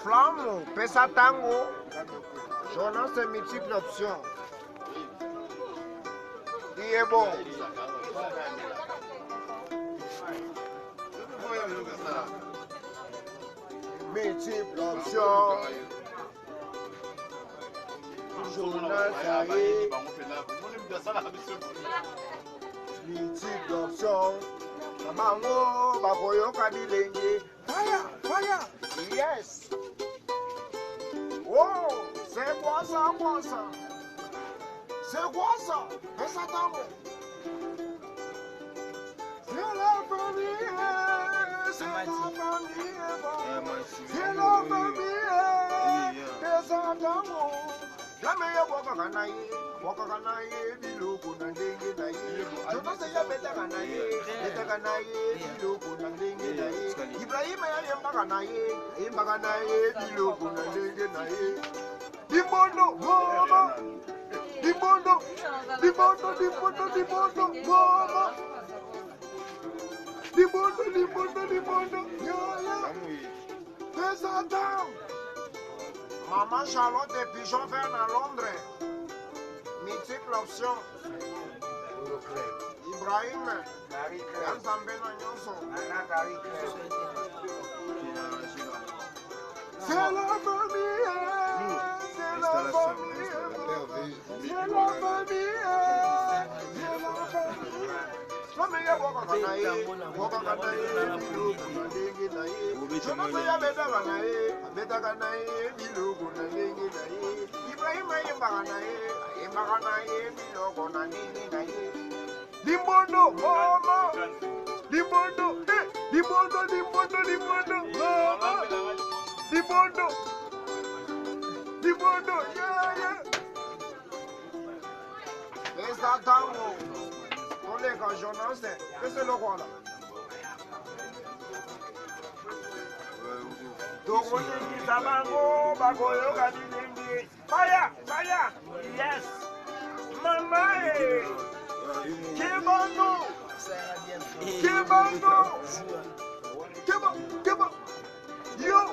Flamme, pesa tango. Jonas de multiples options. Il est bon. Multiples options. Jonas Aye. Multiples options. Mamango, bakoyo kabilenge. Fire, fire. Yes. Oh, c'est quoi ça, quoi ça? C'est quoi ça? Pesa tango. C'est la famille, c'est la famille, c'est la famille, pesa tango. Jamais ya waka kanaye, biloko na ndenge na ye. Joto se ya beta kanaye, biloko na ndenge na ye. Ibrahima ya yemba kanaye, biloko na ndenge na ye. Dimbondo, mama. Dimbondo, mama. Dimbondo, yeah. Pesa tango. Maman Charlotte et Pigeon Vert à Londres. Multiple option. Ibrahim. Yanzambe na nyonso. C'est la famille. C'est la famille. C'est la famille. C'est la famille. Famille waka kanaye, biloko na ndenge na ye. Jonas ya beta kanaye, biloko na ndenge na ye. Ibrahima yemba kanaye, biloko na ndenge na ye. Dimbondo, mama. Dimbondo, mama. Dimbondo, yeah. Pesa tango. Colega Jonas, qu'est-ce que le roi là? Togoni Kisabango, Bagoyo Kadilimbi. Fire! Yes! Mama! Kebano! Yo!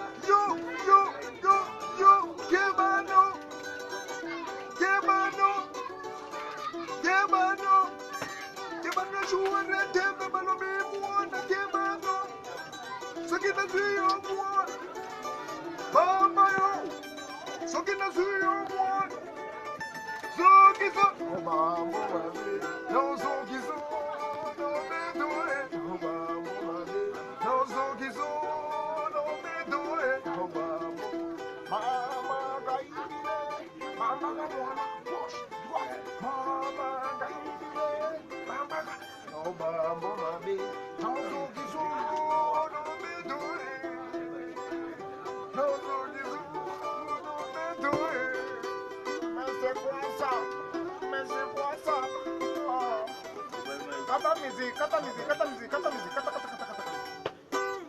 Cata musique.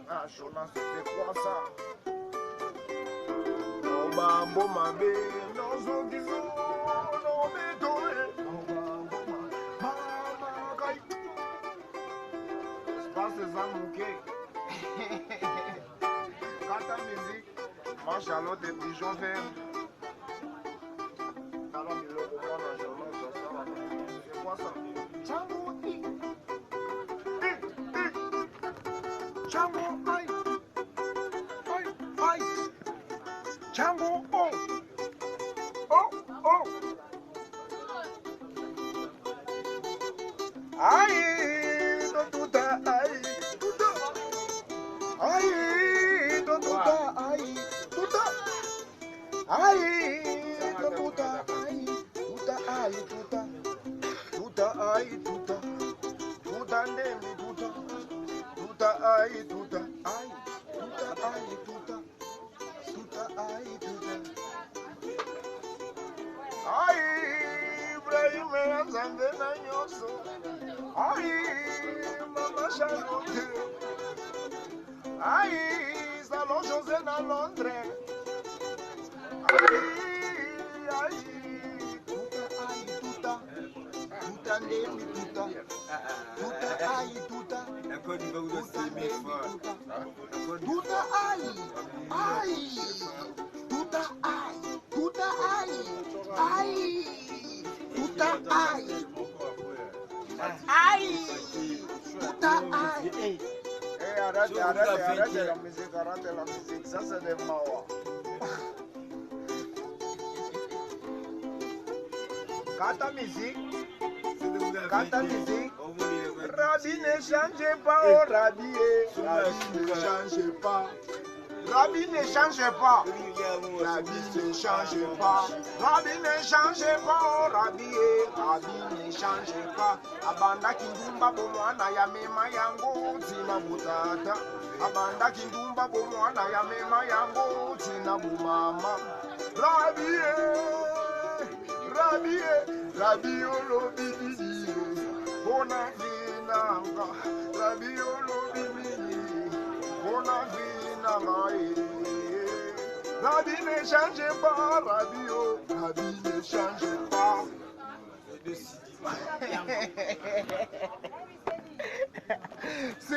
Ah, Jonas, c'est quoi ça? Obambo mabe, no zogizo, no medoe. Obambo mama kai. Espace des amouqués. Cata musique. Moi, Charlotte et Pigeon Vert. Alors, il le reprend dans Jonas, c'est quoi ça? Django, aïe, Django, oh, aïe, Dotuta, aïe, Maman Charlotte, Salon José à Londres, Arrêtez la musique, ça c'est des mawa. Quand ta musique, Rabbi ne change pas, oh Rabbi, Rabbi ne change pas. Rabbi ne change pas, Rabbi ne change pas, Rabbi ne change pas, oh Rabbi, Rabbi ne change pas. Abanda kindumba bomwana ya mema yango tina butata. Abanda kindumba bomwana ya mema yango tina bumama. Rabbi, Rabbi, Rabbi olobi didi, bona vinanga, Rabbi olobi didi, bona vinanga. Rabbi ne change pas, Rabbi, oh, Rabbi ne change pas. C'est